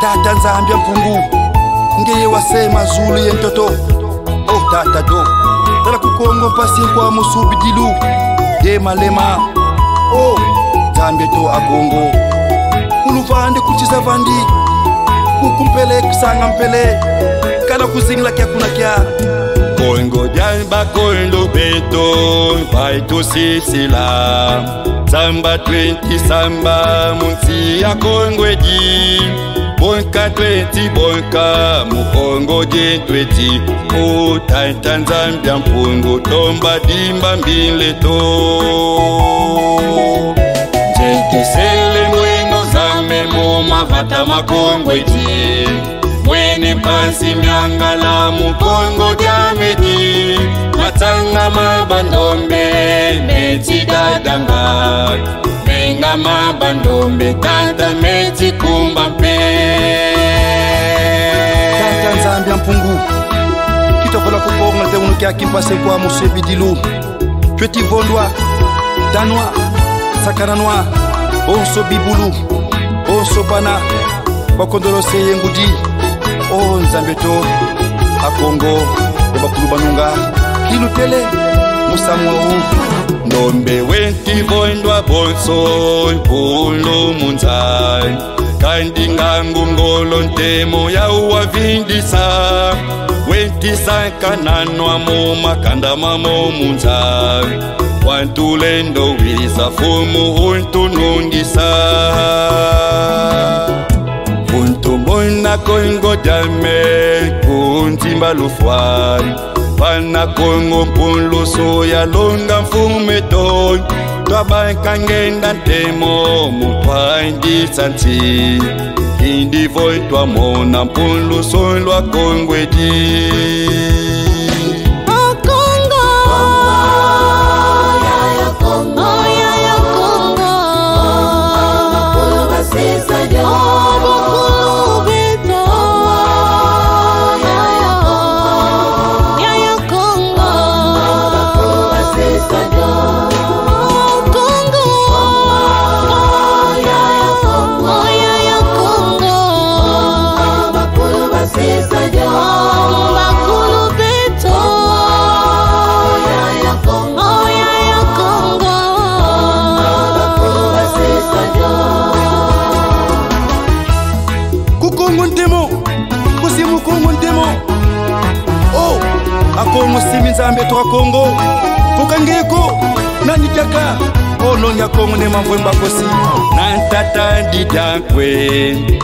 Tata Nzambia mpungu ngeye wasema zulu yentoto. Oh tata do tala kukongo pasi kwa musubi dilu ye malema. Oh Nzambia to akongo uluvande kuchiza vandi kukumpele kusanga mpele kana kuzingla kya kuna kya Kongo jamba kondo beto vai to sisila samba 20 samba munsi ya Kongweji bonka 20 bonka mukongo je 20 o Tata Nzambia mpungu tomba dimba mbile to Jekisele mweno zame moma vata makongweji Mwene pansi miangala mukongo jamedi Matanga mabandombe meti dadanga Menga mabandombe tata meti kumbampe Tata Nzambia mpungu Kitofola kuponga te unukia kimpase kwa musebi dilu Tweti vondwa Danwa Sakaranwa Onso bibulu Onso bana Wakondolo seye ngudi Oh Nzambia to Akongo Ebakulu banunga Kilutele Musamwa Ndombe wenti vondwa bonso Mpulu munzai Kandi ngangu ngolo ntemo ya uwa vindisa Wenti sankananwa moma kanda mamo munzai Wantulendo wisa fumu huntu nungisa Huntu mona kongo jame kuntimba lufwani Wana kongo mpulu soya longa mfumeton Twabanka ngenda ntemo mutwa indisa nti Indi voi twa mona mpulu solwa Kongweji Akongo simi Nzambia to Kongo Tukangeko nani jaka Ono nya Kongo ne mavwemba kosi Nantata ndidankwe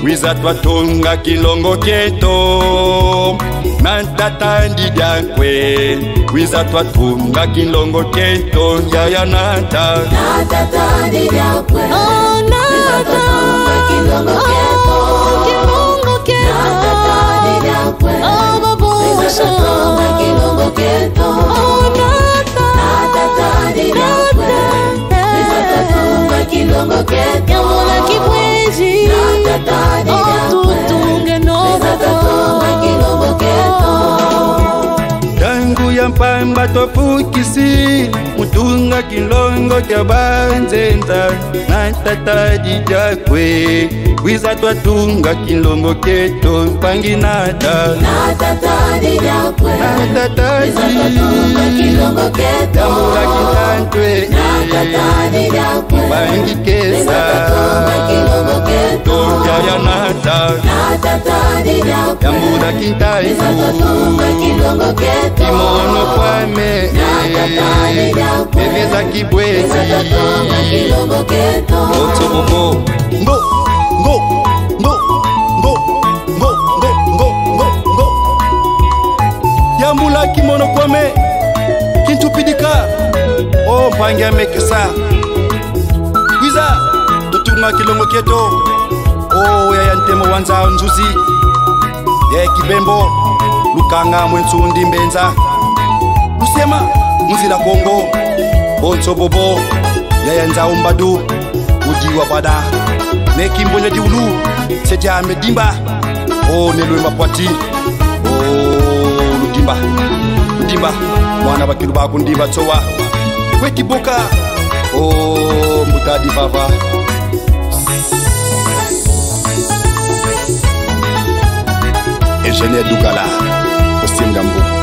Wiza twatunga kilongo keto Nantata ndidankwe Wiza twatunga kilongo keto Yaya nanta Nantata ndidankwe Wiza twatunga kilongo keto Nantata ndidankwe Wiza twatunga kilongo keto Nantata ndidankwe Wiza twatunga kilongo keto Yamula kibwezi Nantata ndidankwe Wiza twatunga kilongo keto Tangu ya mpamba tofukisi Mutunga kilongo kya banzenza Nantata ndidankwe Wiza twatunga kilongo keto Panginata Nantata ndidankwe Nantata Wiza twatunga kilongo keto Yamula kitantwe Nantata ndidankwe Pangikesa Wiza twatunga kilongo keto Yaya nata Nantata ndidankwe Yamula kitaifu Wiza twatunga kilongo keto Kimono kwame Nantata ndidankwe Bebeza kibwezi Wiza twatunga kilongo keto Otso bobo Ngo Ngo Ngo Ngo Ngo Ngo Ngo Ngo Ngo Yamula kimono kwame Kintupidika Oh mpangi amekesa Wiza Tutunga kilongo keto Oh yaya ntemo wanza nzuzi Ye kibembo Lukanga mwensundi mbenza Lusema Muzila Kongo Bonso bobo Yaya nza umbadu Ujiwa bada Nekimbonya diulu Seja medimba Oh nelwe mapwati Oh ludimba Ludimba Mwana bakilu baku ndiba tsowa Kweki boka Oh mutadi baba Eugenie Dugala Osimdambu